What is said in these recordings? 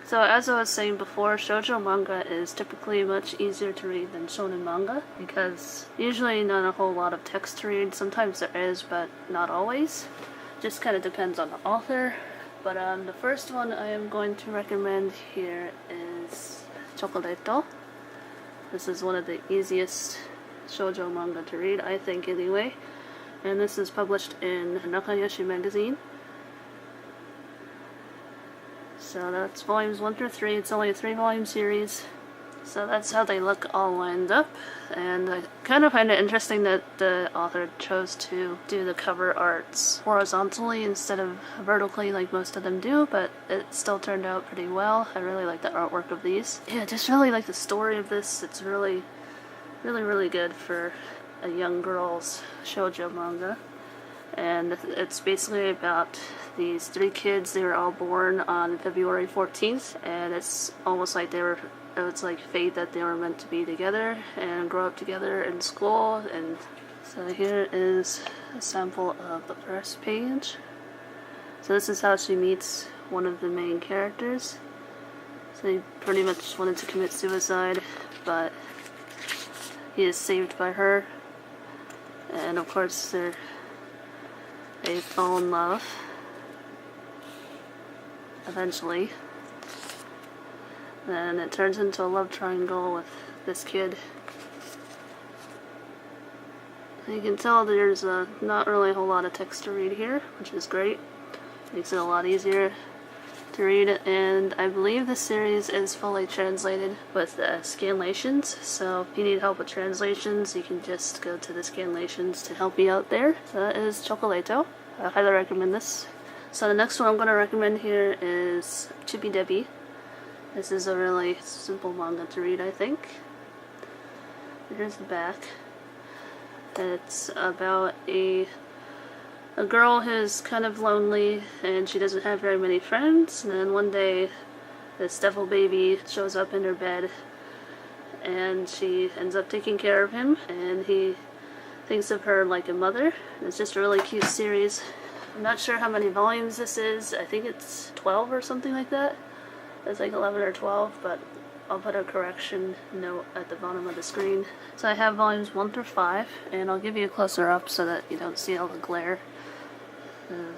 So as I was saying before, shoujo manga is typically much easier to read than shonen manga because usually not a whole lot of text to read. Sometimes there is, but not always. Just kind of depends on the author. But the first one I am going to recommend here is Chocolate. This is one of the easiest shoujo manga to read, I think anyway. And this is published in Nakayoshi magazine. So that's volumes 1 through 3. It's only a 3-volume series. So that's how they look all lined up. And I kind of find it interesting that the author chose to do the cover arts horizontally instead of vertically like most of them do, but it still turned out pretty well. I really like the artwork of these. Yeah, just really like the story of this. It's really good for a young girl's shoujo manga. And it's basically about these 3 kids. They were all born on February 14th, and it's almost like it's like fate that they were meant to be together and grow up together in school. And so here is a sample of the first page. So this is how she meets one of the main characters. So he pretty much wanted to commit suicide, but he is saved by her. And of course they fall in love eventually. Then it turns into a love triangle with this kid. You can tell there's not really a whole lot of text to read here, which is great. Makes it a lot easier to read, and I believe this series is fully translated with scanlations, so if you need help with translations, you can just go to the scanlations to help you out there. So that is Chocolato. I highly recommend this. So the next one I'm going to recommend here is Chibi Debi. This is a really simple manga to read, I think. Here's the back. It's about a girl who's kind of lonely and she doesn't have very many friends, and then one day this devil baby shows up in her bed and she ends up taking care of him, and he thinks of her like a mother. It's just a really cute series. I'm not sure how many volumes this is. I think it's 12 or something like that. It's like 11 or 12, but I'll put a correction note at the bottom of the screen. So I have volumes 1 through 5, and I'll give you a closer up so that you don't see all the glare.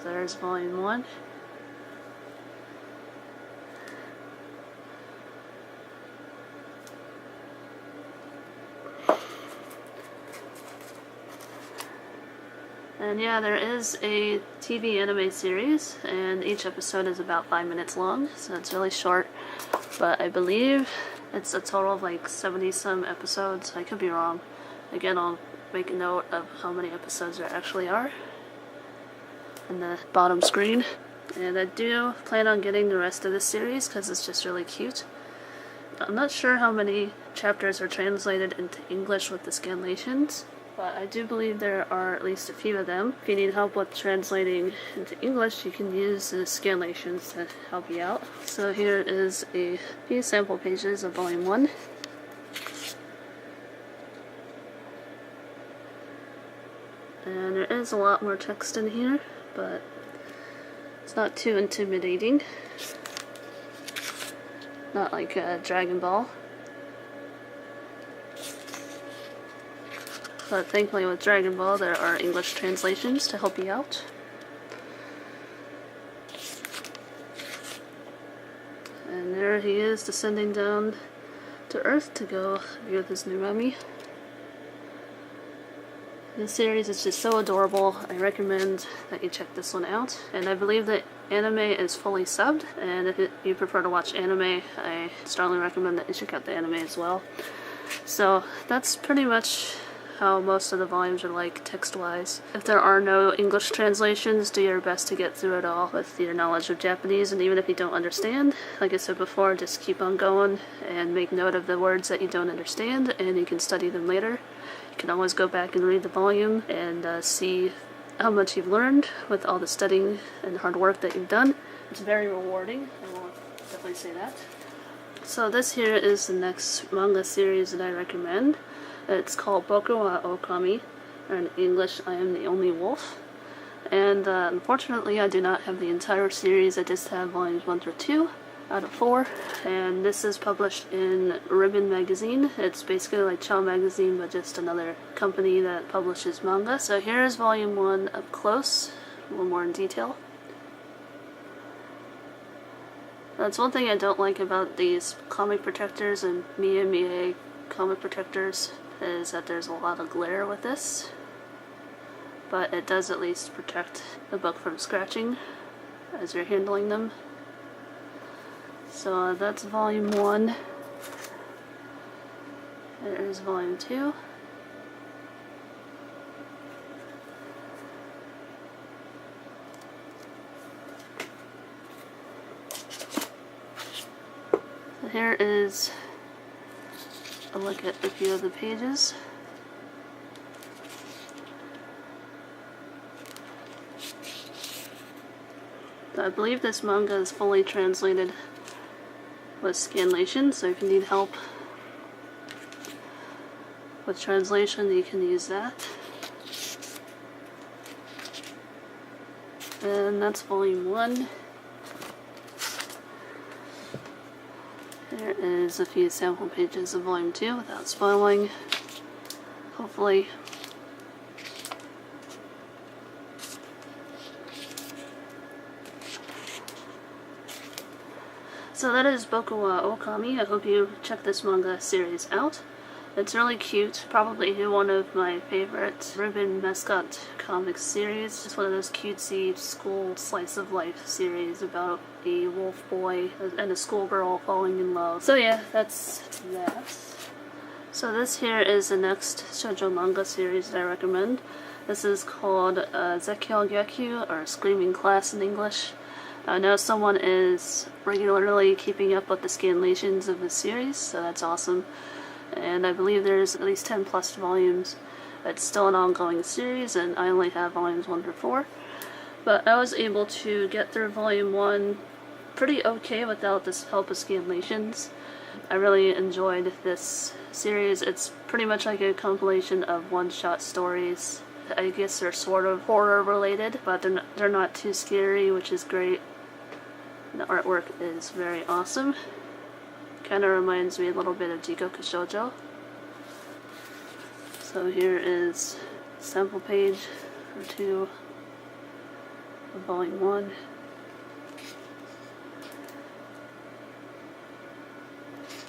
There's volume 1. And yeah, there is a TV anime series, and each episode is about 5 minutes long, so it's really short. But I believe it's a total of like 70-some episodes. I could be wrong. Again, I'll make a note of how many episodes there actually are in the bottom screen. And I do plan on getting the rest of this series because it's just really cute. I'm not sure how many chapters are translated into English with the scanlations, but I do believe there are at least a few of them. If you need help with translating into English, you can use the scanlations to help you out. So here is a few sample pages of volume 1. And there is a lot more text in here, but it's not too intimidating. Not like Dragon Ball. But thankfully with Dragon Ball there are English translations to help you out. And there he is descending down to Earth to go be with his new mummy. This series is just so adorable. I recommend that you check this one out. And I believe that anime is fully subbed, and if you prefer to watch anime, I strongly recommend that you check out the anime as well. So that's pretty much how most of the volumes are like text-wise. If there are no English translations, do your best to get through it all with your knowledge of Japanese, and even if you don't understand, like I said before, just keep on going and make note of the words that you don't understand, and you can study them later. You can always go back and read the volume and see how much you've learned with all the studying and hard work that you've done. It's very rewarding, I will definitely say that. So this here is the next manga series that I recommend. It's called Boco Alchemy, or in English, I Am the Only Wolf. And unfortunately I do not have the entire series, I just have volumes 1 through 2. out of 4, and this is published in Ribbon magazine. It's basically like Chow magazine, but just another company that publishes manga. So here's volume 1 up close, a little more in detail. That's one thing I don't like about these comic protectors and Mie comic protectors, is that there's a lot of glare with this, but it does at least protect the book from scratching as you're handling them. So that's volume 1. There's volume 2. So here is a look at a few of the pages. So I believe this manga is fully translated with scanlation, so if you need help with translation, you can use that. And that's volume 1. There is a few sample pages of volume 2 without spoiling, hopefully. So that is Boco Alchemy. I hope you check this manga series out. It's really cute, probably one of my favorite Ribbon mascot comics series. It's one of those cutesy school slice of life series about a wolf boy and a schoolgirl falling in love. So yeah, that's that. So this here is the next shoujo manga series that I recommend. This is called Yokai Watch, or Screaming Class in English. I know someone is regularly keeping up with the scanlations of the series, so that's awesome. And I believe there's at least 10 plus volumes. It's still an ongoing series, and I only have volumes 1 through 4. But I was able to get through volume 1 pretty okay without the help of scanlations. I really enjoyed this series. It's pretty much like a compilation of one-shot stories. I guess they're sort of horror related, but they're not too scary, which is great. The artwork is very awesome. Kind of reminds me a little bit of Jikoku Shoujo. So here is a sample page or 2 of volume 1.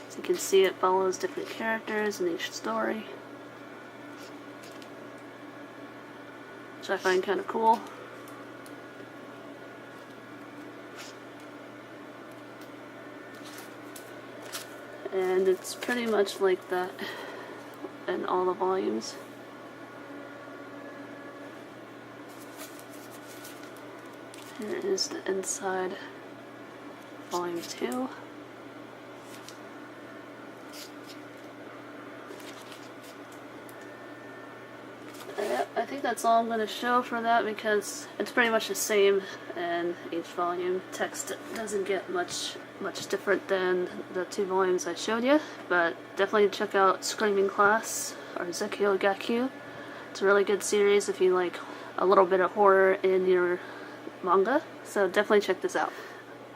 As you can see, it follows different characters in each story, which I find kind of cool. And it's pretty much like that in all the volumes. Here is the inside, volume 2. I think that's all I'm going to show for that, because it's pretty much the same in each volume. Text doesn't get much different than the 2 volumes I showed you, but definitely check out Screaming Class or Yokai Watch. It's a really good series if you like a little bit of horror in your manga, so definitely check this out.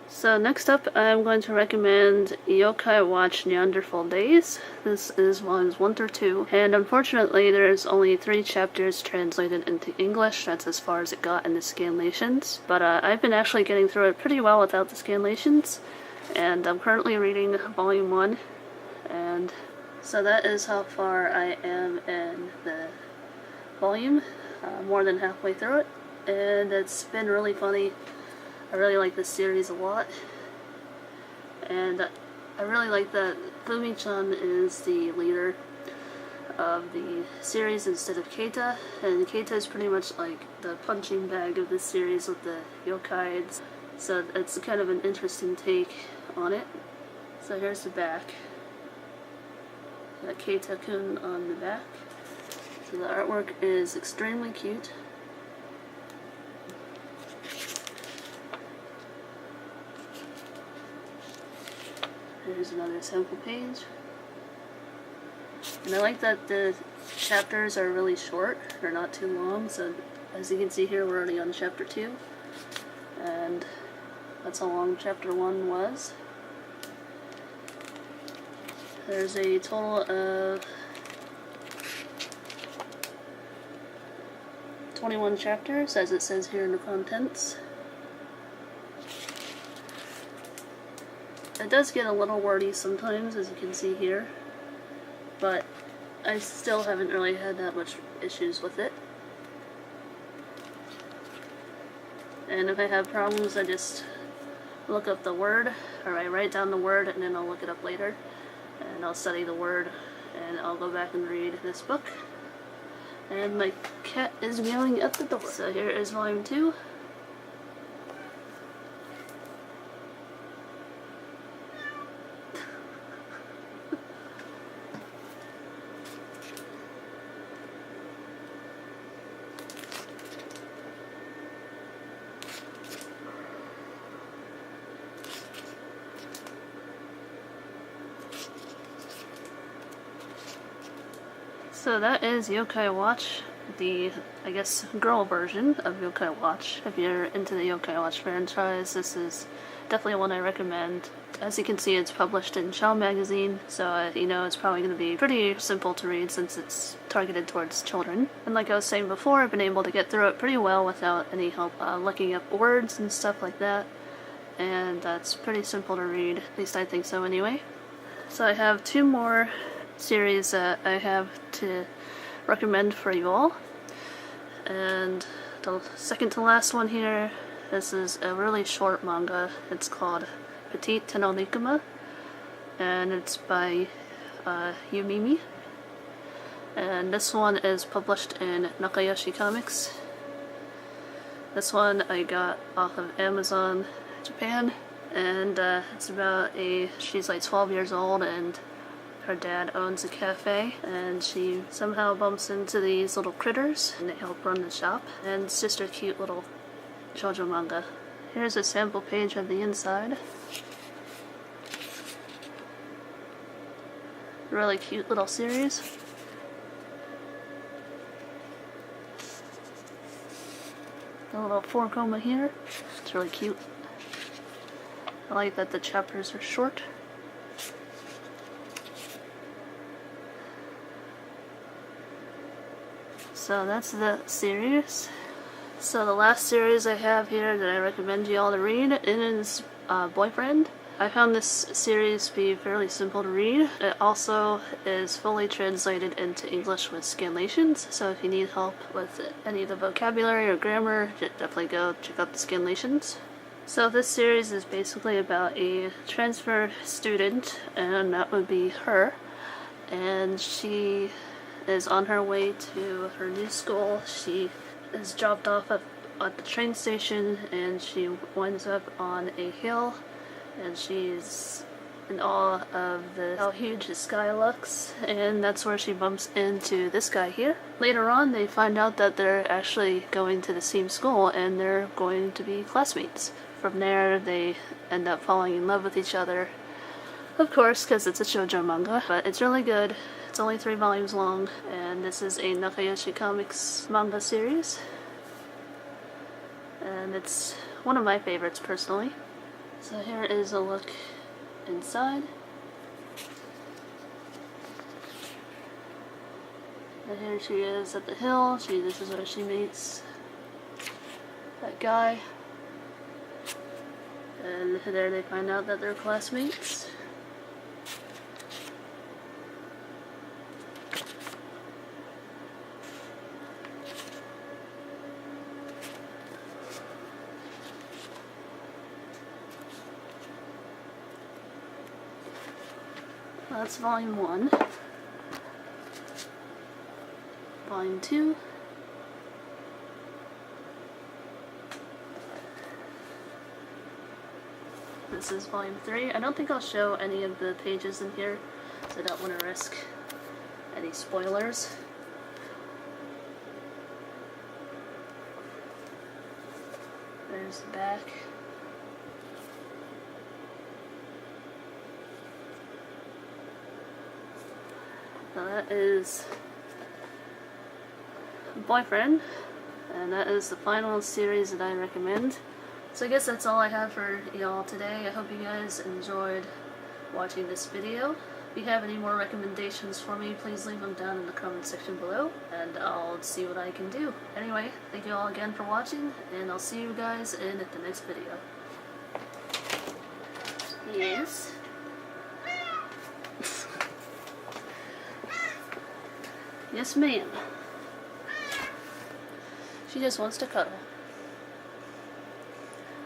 So next up, I'm going to recommend Yokai Watch Neanderthal Days. This is volumes 1 through 2, and unfortunately there's only 3 chapters translated into English. That's as far as it got in the scanlations, but I've been actually getting through it pretty well without the scanlations, and I'm currently reading volume 1, and so that is how far I am in the volume, more than halfway through it, and it's been really funny. I really like this series a lot, and I really like that Fumi-chan is the leader of the series instead of Keita, and Keita is pretty much like the punching bag of this series with the yokais, so it's kind of an interesting take on it. So here's the back. Got Keita-kun on the back. So the artwork is extremely cute. Here's another sample page. And I like that the chapters are really short, they're not too long, so as you can see here we're already on chapter 2, and that's how long chapter 1 was. There's a total of 21 chapters, as it says here in the contents. It does get a little wordy sometimes, as you can see here, but I still haven't really had that much issues with it. And if I have problems, I just look up the word, or I write down the word and then I'll look it up later. And I'll study the word, and I'll go back and read this book. And my cat is meowing at the door. So here is volume 2. So that is Yokai Watch, the, I guess, girl version of Yokai Watch. If you're into the Yokai Watch franchise, this is definitely one I recommend. As you can see, it's published in Show magazine, so you know it's probably going to be pretty simple to read since it's targeted towards children. And like I was saying before, I've been able to get through it pretty well without any help looking up words and stuff like that. And that's pretty simple to read, at least I think so anyway. So I have 2 more series that I have to recommend for you all, and the second to last one here, this is a really short manga. It's called Petite, and it's by Yumimi, and this one is published in Nakayoshi Comics. This one I got off of Amazon Japan, and it's about she's like 12 years old, and her dad owns a cafe, and she somehow bumps into these little critters, and they help run the shop. And it's just a cute little shoujo manga. Here's a sample page of the inside. Really cute little series. A little 4-koma here. It's really cute. I like that the chapters are short. So that's the series. So the last series I have here that I recommend you all to read is Boyfriend. I found this series to be fairly simple to read. It also is fully translated into English with scanlations, so if you need help with any of the vocabulary or grammar, definitely go check out the scanlations. So this series is basically about a transfer student, and that would be her, and she is on her way to her new school. She is dropped off at the train station, and she winds up on a hill, and she's in awe of how huge the sky looks, and that's where she bumps into this guy here. Later on, they find out that they're actually going to the same school, and they're going to be classmates. From there, they end up falling in love with each other, of course, because it's a shoujo manga, but it's really good. It's only 3 volumes long, and this is a Nakayoshi Comics manga series, and it's one of my favorites personally. So here is a look inside. And here she is at the hill. This is where she meets that guy, and there they find out that they're classmates. That's volume 1. Volume 2. This is volume 3. I don't think I'll show any of the pages in here, so I don't want to risk any spoilers. There's the back. So that is Boyfriend, and that is the final series that I recommend. So I guess that's all I have for y'all today. I hope you guys enjoyed watching this video. If you have any more recommendations for me, please leave them down in the comment section below, and I'll see what I can do. Anyway, thank you all again for watching, and I'll see you guys in the next video. Yes? Yes, ma'am. She just wants to cuddle.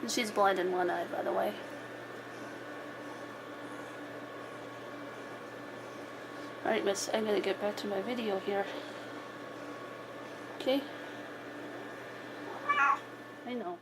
And she's blind in one eye, by the way. Alright, miss, I'm gonna get back to my video here. Okay? I know.